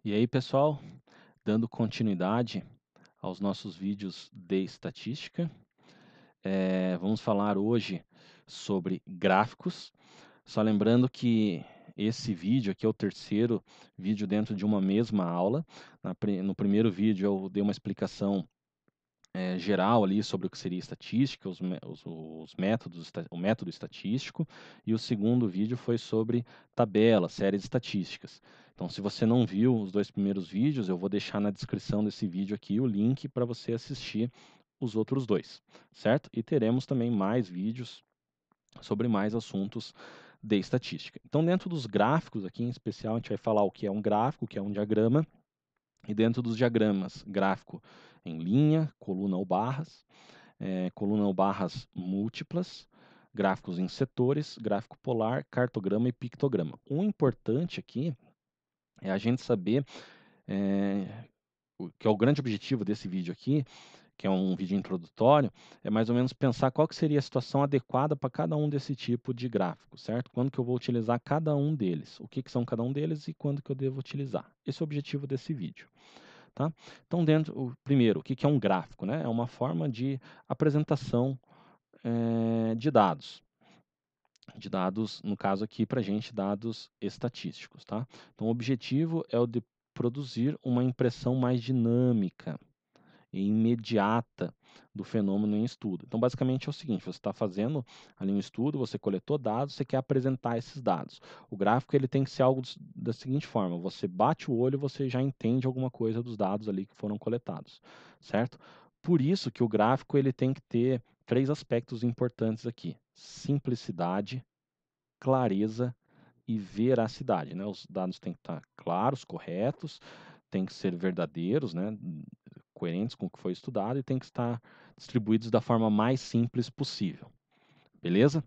E aí, pessoal, dando continuidade aos nossos vídeos de estatística, vamos falar hoje sobre gráficos. Só lembrando que esse vídeo aqui é o terceiro vídeo dentro de uma mesma aula. No primeiro vídeo eu dei uma explicação geral ali sobre o que seria estatística, os métodos, o método estatístico, e o segundo vídeo foi sobre tabelas, séries estatísticas. Então, se você não viu os dois primeiros vídeos, eu vou deixar na descrição desse vídeo aqui o link para você assistir os outros dois, certo? E teremos também mais vídeos sobre mais assuntos de estatística. Então, dentro dos gráficos aqui em especial, a gente vai falar o que é um gráfico, o que é um diagrama, e dentro dos diagramas, gráfico em linha, coluna ou barras múltiplas, gráficos em setores, gráfico polar, cartograma e pictograma. O importante aqui é a gente saber, que é o grande objetivo desse vídeo aqui, que é um vídeo introdutório, é mais ou menos pensar qual que seria a situação adequada para cada um desse tipo de gráfico, certo? Quando que eu vou utilizar cada um deles, o que, que são cada um deles e quando que eu devo utilizar. Esse é o objetivo desse vídeo. Tá? Então, primeiro, o que é um gráfico? Né? É uma forma de apresentação de dados. De dados, no caso aqui, para a gente, dados estatísticos. Tá? Então, o objetivo é o de produzir uma impressão mais dinâmica e imediata do fenômeno em estudo. Então, basicamente é o seguinte, você está fazendo ali um estudo, você coletou dados, você quer apresentar esses dados. O gráfico ele tem que ser algo da seguinte forma, você bate o olho, você já entende alguma coisa dos dados ali que foram coletados, certo? Por isso que o gráfico ele tem que ter três aspectos importantes aqui: simplicidade, clareza e veracidade, né? Os dados têm que estar claros, corretos, têm que ser verdadeiros, né? Coerentes com o que foi estudado e têm que estar distribuídos da forma mais simples possível. Beleza?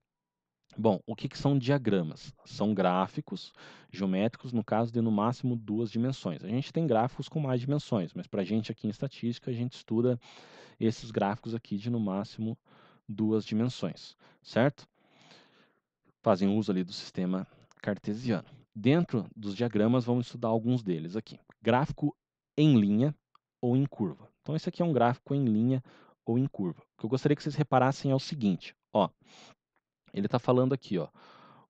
Bom, o que são diagramas? São gráficos geométricos, no caso de no máximo duas dimensões. A gente tem gráficos com mais dimensões, mas para a gente aqui em estatística, a gente estuda esses gráficos aqui de no máximo duas dimensões, certo? Fazem uso ali do sistema cartesiano. Dentro dos diagramas, vamos estudar alguns deles aqui. Gráfico em linha ou em curva. Então, esse aqui é um gráfico em linha ou em curva. O que eu gostaria que vocês reparassem é o seguinte, ó, ele está falando aqui, ó,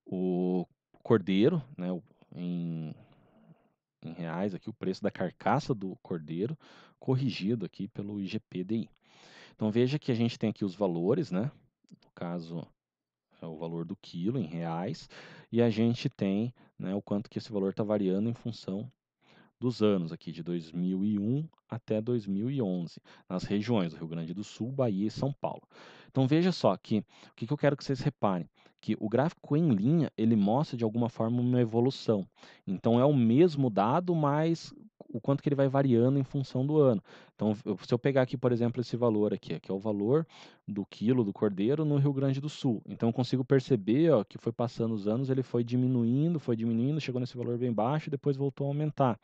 o cordeiro, né, em reais aqui, o preço da carcaça do cordeiro, corrigido aqui pelo IGPDI. Então, veja que a gente tem aqui os valores, né, no caso, é o valor do quilo em reais, e a gente tem, né, o quanto que esse valor está variando em função dos anos aqui, de 2001 até 2011, nas regiões do Rio Grande do Sul, Bahia e São Paulo. Então veja só que o que eu quero que vocês reparem, que o gráfico em linha, ele mostra de alguma forma uma evolução. Então é o mesmo dado, mas o quanto que ele vai variando em função do ano. Então, se eu pegar aqui, por exemplo, esse valor aqui, que é o valor do quilo do cordeiro no Rio Grande do Sul. Então, eu consigo perceber ó, que foi passando os anos, ele foi diminuindo, chegou nesse valor bem baixo e depois voltou a aumentar.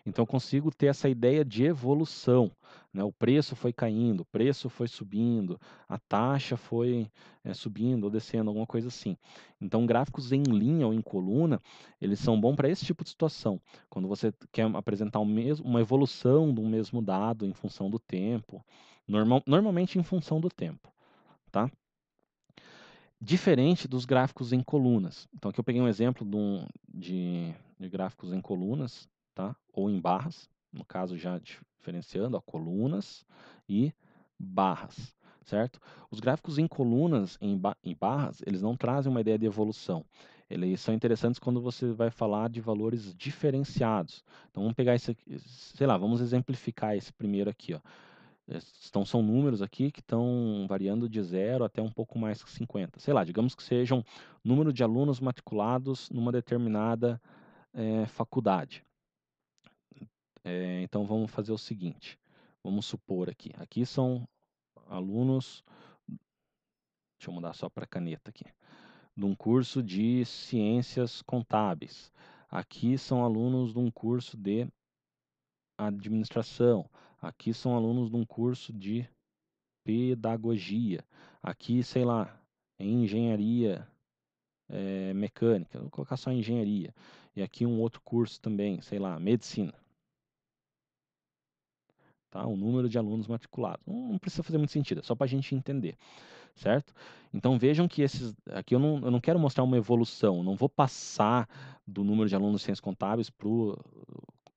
Então, eu consigo ter essa ideia de evolução. Né? O preço foi caindo, o preço foi subindo, a taxa foi subindo ou descendo, alguma coisa assim. Então, gráficos em linha ou em coluna, eles são bons para esse tipo de situação. Quando você quer apresentar uma evolução de um mesmo dado em função do tempo, normalmente em função do tempo. Tá? Diferente dos gráficos em colunas. Então, aqui eu peguei um exemplo de gráficos em colunas, tá? Ou em barras, no caso já diferenciando a colunas e barras, certo? Os gráficos em colunas em barras, eles não trazem uma ideia de evolução. Eles são interessantes quando você vai falar de valores diferenciados. Então, vamos pegar esse aqui, sei lá, vamos exemplificar esse primeiro aqui, ó. Então, são números aqui que estão variando de 0 até um pouco mais que 50. Sei lá, digamos que sejam número de alunos matriculados numa determinada faculdade. Então, vamos fazer o seguinte. Vamos supor aqui. Aqui são alunos... Deixa eu mudar só para caneta aqui. De um curso de ciências contábeis. Aqui são alunos de um curso de administração. Aqui são alunos de um curso de pedagogia. Aqui, sei lá, engenharia mecânica. Vou colocar só engenharia. E aqui um outro curso também, sei lá, medicina. tá? O número de alunos matriculados. Não precisa fazer muito sentido, é só para a gente entender, certo? Então vejam que aqui eu não quero mostrar uma evolução, não vou passar do número de alunos de ciências contábeis para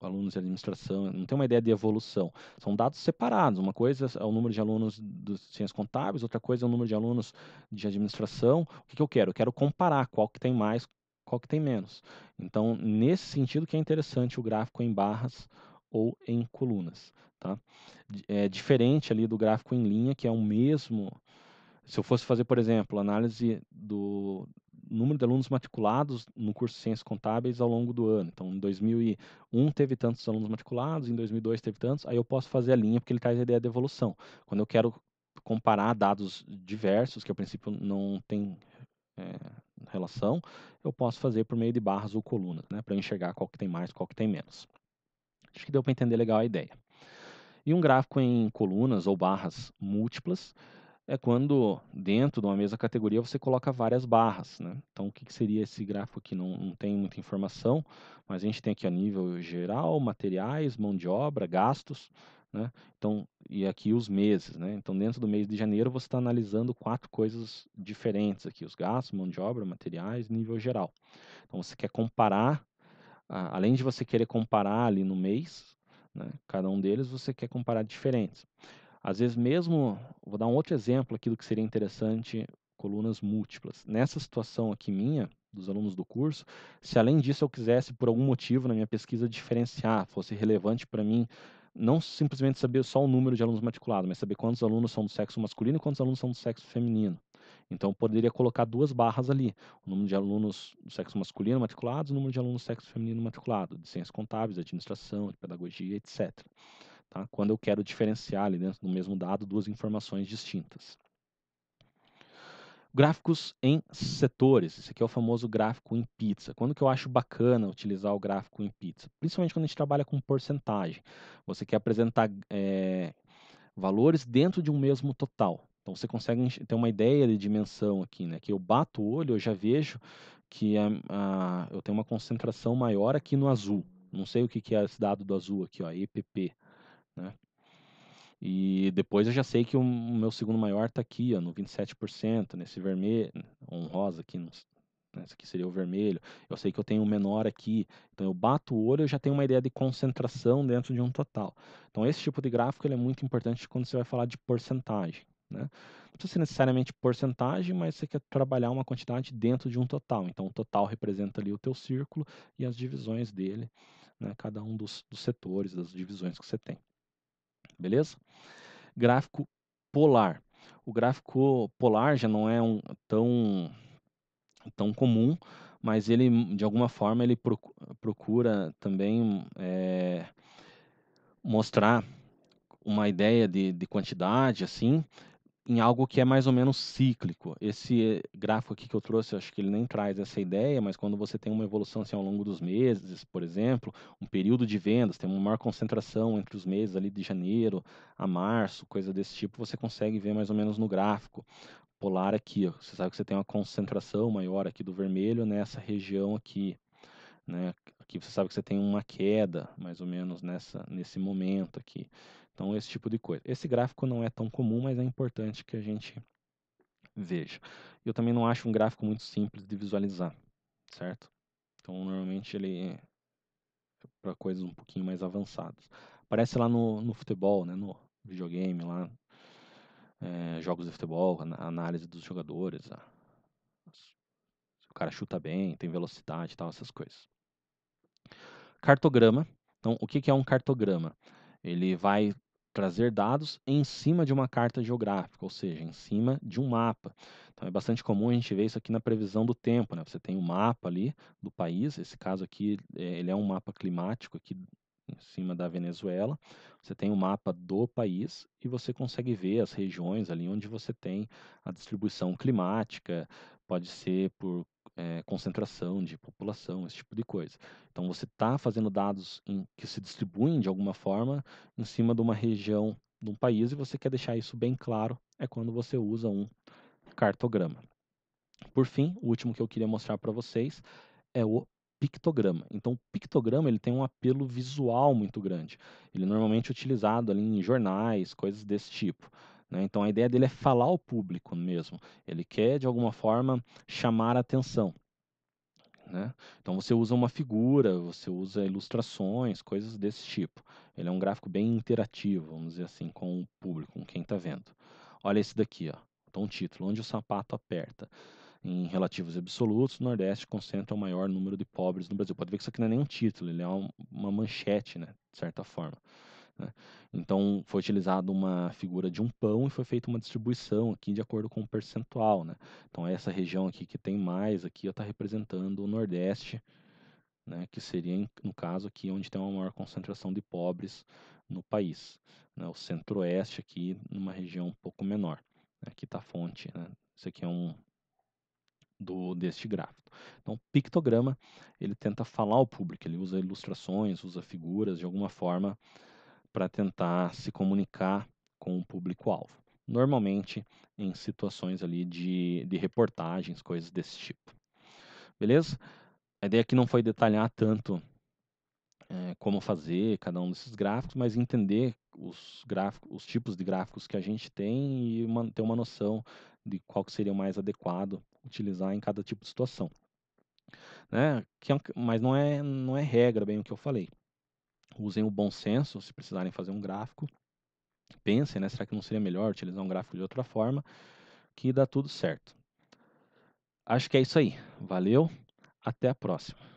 alunos de administração, não tem uma ideia de evolução. São dados separados. Uma coisa é o número de alunos de ciências contábeis, outra coisa é o número de alunos de administração. O que eu quero? Eu quero comparar qual que tem mais, qual que tem menos. Então, nesse sentido que é interessante o gráfico em barras ou em colunas, tá? É diferente ali do gráfico em linha, que é o mesmo. Se eu fosse fazer, por exemplo, análise do número de alunos matriculados no curso de Ciências Contábeis ao longo do ano. Então, em 2001 teve tantos alunos matriculados, em 2002 teve tantos, aí eu posso fazer a linha porque ele traz a ideia de evolução. Quando eu quero comparar dados diversos, que a princípio não tem é, relação, eu posso fazer por meio de barras ou colunas, né, para enxergar qual que tem mais, qual que tem menos. Acho que deu para entender legal a ideia. E um gráfico em colunas ou barras múltiplas é quando dentro de uma mesma categoria você coloca várias barras, né? Então, o que seria esse gráfico aqui? Não tem muita informação, mas a gente tem aqui a nível geral, materiais, mão de obra, gastos, né? Então, e aqui os meses, né? Então, dentro do mês de janeiro, você está analisando 4 coisas diferentes aqui: os gastos, mão de obra, materiais, nível geral. Então, você quer comparar, além de você querer comparar ali no mês, né, cada um deles, você quer comparar diferentes. Às vezes mesmo, vou dar um outro exemplo aqui do que seria interessante, colunas múltiplas. Nessa situação aqui minha, dos alunos do curso, se além disso eu quisesse, por algum motivo, na minha pesquisa, diferenciar, fosse relevante para mim, não simplesmente saber só o número de alunos matriculados, mas saber quantos alunos são do sexo masculino e quantos alunos são do sexo feminino. Então, eu poderia colocar 2 barras ali, o número de alunos do sexo masculino matriculados e o número de alunos do sexo feminino matriculado, de ciências contábeis, de administração, de pedagogia, etc. Tá? Quando eu quero diferenciar ali dentro do mesmo dado 2 informações distintas. Gráficos em setores. Esse aqui é o famoso gráfico em pizza. Quando que eu acho bacana utilizar o gráfico em pizza? Principalmente quando a gente trabalha com porcentagem. Você quer apresentar valores dentro de um mesmo total. Então você consegue ter uma ideia de dimensão aqui, né? Que eu bato o olho, eu já vejo que eu tenho uma concentração maior aqui no azul. Não sei o que é esse dado do azul aqui, ó, EPP, né? E depois eu já sei que o meu segundo maior está aqui, ó, no 27%, nesse vermelho, um rosa aqui, esse aqui seria o vermelho. Eu sei que eu tenho um menor aqui, então eu bato o olho e eu já tenho uma ideia de concentração dentro de um total. Então esse tipo de gráfico ele é muito importante quando você vai falar de porcentagem, né? Não precisa ser necessariamente porcentagem, mas você quer trabalhar uma quantidade dentro de um total. Então o total representa ali o teu círculo e as divisões dele, né? Cada um dos setores, das divisões que você tem. Beleza? Gráfico polar. O gráfico polar já não é tão comum, mas ele, de alguma forma, ele procura também mostrar uma ideia de quantidade, assim, em algo que é mais ou menos cíclico. Esse gráfico aqui que eu trouxe, eu acho que ele nem traz essa ideia, mas quando você tem uma evolução assim, ao longo dos meses, por exemplo, um período de vendas, tem uma maior concentração entre os meses ali de janeiro a março, coisa desse tipo, você consegue ver mais ou menos no gráfico polar aqui. Ó. Você sabe que você tem uma concentração maior aqui do vermelho nessa região aqui, né? Aqui você sabe que você tem uma queda, mais ou menos nesse momento aqui. Então, esse tipo de coisa. Esse gráfico não é tão comum, mas é importante que a gente veja. Eu também não acho um gráfico muito simples de visualizar, certo? Então, normalmente ele é para coisas um pouquinho mais avançadas. Aparece lá no futebol, né? No videogame, lá, jogos de futebol, a análise dos jogadores, se o cara chuta bem, tem velocidade e tal, essas coisas. Cartograma. Então, o que é um cartograma? Ele vai trazer dados em cima de uma carta geográfica, ou seja, em cima de um mapa. Então, é bastante comum a gente ver isso aqui na previsão do tempo, né? Você tem um mapa ali do país, esse caso aqui, ele é um mapa climático aqui em cima da Venezuela. Você tem um mapa do país e você consegue ver as regiões ali onde você tem a distribuição climática, pode ser por concentração de população, esse tipo de coisa. Então você está fazendo dados que se distribuem de alguma forma em cima de uma região de um país e você quer deixar isso bem claro, é quando você usa um cartograma. Por fim, o último que eu queria mostrar para vocês é o pictograma. Então, o pictograma ele tem um apelo visual muito grande. Ele é normalmente utilizado ali em jornais, coisas desse tipo, né? Então, a ideia dele é falar ao público mesmo. Ele quer, de alguma forma, chamar a atenção, né? Então, você usa uma figura, você usa ilustrações, coisas desse tipo. Ele é um gráfico bem interativo, vamos dizer assim, com o público, com quem está vendo. Olha esse daqui, ó. Então, um título, onde o sapato aperta. Em relativos absolutos, o Nordeste concentra o maior número de pobres no Brasil. Pode ver que isso aqui não é nem um título, ele é uma manchete, né, de certa forma, né? Então, foi utilizada uma figura de um pão e foi feita uma distribuição aqui de acordo com o percentual, né? Então, essa região aqui que tem mais aqui está representando o Nordeste, né, que seria, no caso aqui, onde tem uma maior concentração de pobres no país, né? O Centro-Oeste aqui, numa região um pouco menor. Aqui está a fonte, né? Isso aqui é deste gráfico. Então, o pictograma, ele tenta falar ao público, ele usa ilustrações, usa figuras de alguma forma para tentar se comunicar com o público-alvo. Normalmente em situações ali de reportagens, coisas desse tipo. Beleza? A ideia aqui não foi detalhar tanto como fazer cada um desses gráficos, mas entender os gráficos, os tipos de gráficos que a gente tem e ter uma noção de qual que seria o mais adequado utilizar em cada tipo de situação, né? Mas não é regra bem o que eu falei. Usem o bom senso se precisarem fazer um gráfico. Pensem, né? Será que não seria melhor utilizar um gráfico de outra forma? Que dá tudo certo. Acho que é isso aí. Valeu, até a próxima.